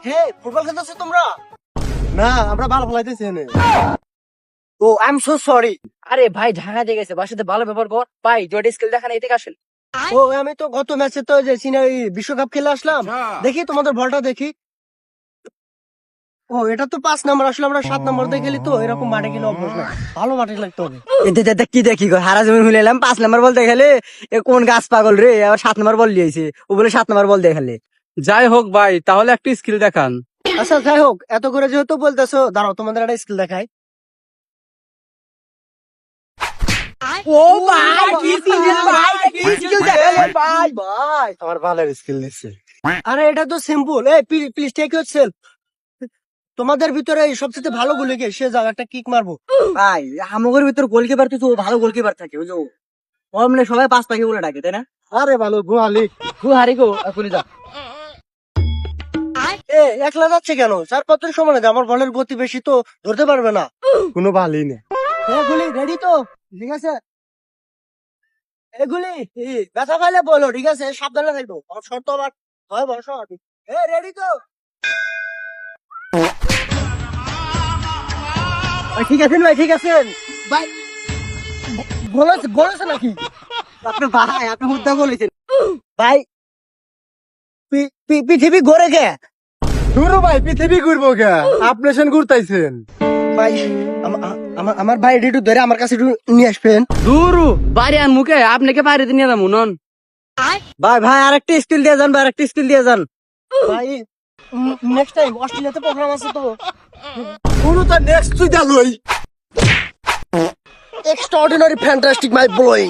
হে football খেলতেছো তোমরা? না আমরা ভালো ফলাইতেছি এনে। ও আই এম সো সরি। আরে ভাই ঢাকা দিয়ে গেছে বাসাতে ভালো ব্যবহার কর ভাই জয়ের স্কিল দেখান এই থেকে আসেন। ও আমি তো গত ম্যাচে তো যে চীনা বিশ্বকাপ খেলে আসলাম, দেখি তোমাদের বলটা দেখি। ও এটা তো 5 নাম্বার, আসলে আমরা 7 নাম্বার দিয়ে খেলি তো এরকম মাঠে খেলে অভ্যাস না, ভালো মাঠে লাগতে হবে। কি দেখি গো হারা জমি হলে এলাম 5 নাম্বার বল দেখালে এ কোন গাছ পাগল রে আবার 7 নাম্বার বল লিয়েছে ও বলে 7 নাম্বার বল দেখালে। যাই হোক ভাই তাহলে একটা স্কিল দেখান। আচ্ছা যাই হোক, এত করে যেহেতু বলতেছো দাঁড়াও তোমাদের একটা স্কিল দেখাই। ও ভাই কি স্কিল ভাই কি স্কিল দেখালে ভাই ভাই আমার ভালো স্কিল দিচ্ছে। আরে এটা তো সিম্পল। এই প্লিজ টেক ইউর সেলফ। তোমাদের ভিতরে সবচেয়ে ভালো গুলি কে, সে যাও একটা কিক মারবো। ভাই আমগর ভিতর গোলকিপার তো ও ভালো গোলকিপার থাকে বুঝো ও মানে সবাই পাঁচ পাখি বলে ডাকে তাই না। আরে ভালো গোয়ালি। গু হারি গো এখনই যা। এ একলা যাচ্ছে কেন? 4-5 সমান আছে, আমার বলের গতি বেশি তো ধরতে পারবে না। কোনো ভালোই না। গুলি রেডি তো? ঠিক আছে এগুলি ব্যথা পাইলে বলো, ঠিক আছে? সাবধানে থাকবো, আমার শর্ত আবার হয় বড় শর্ট। রেডি তো? ঠিক আছেন ভাই, ঠিক আছেন ভাই। বলেছে নাকি আপনার ভাই আপনি মুদ্দা বলেছেন ভাই? পৃথিবী ঘোরে কে দূর ভাই পৃথিবী ঘুরবো কে, আপনি সেন ঘুরতাইছেন। ভাই? আমার ভাই একটু ধরে আমার কাছে একটু নিয়ে আসবেন দূরু বাড়ি আন মুখে আপনাকে বাইরে দিয়ে নিয়ে যাবো নন। ভাই ভাই আরেকটা স্কিল দিয়ে যান ভাই আরেকটা স্কিল দিয়ে যান। ভাই। নেক্সট টাইম অস্ট্রেলিয়াতে প্রোগ্রাম আছে তো। কোনো তো নেক্সট তুই দা লই। এক্সট্রাঅর্ডিনারি ফ্যান্টাস্টিক মাই ব্লোয়িং।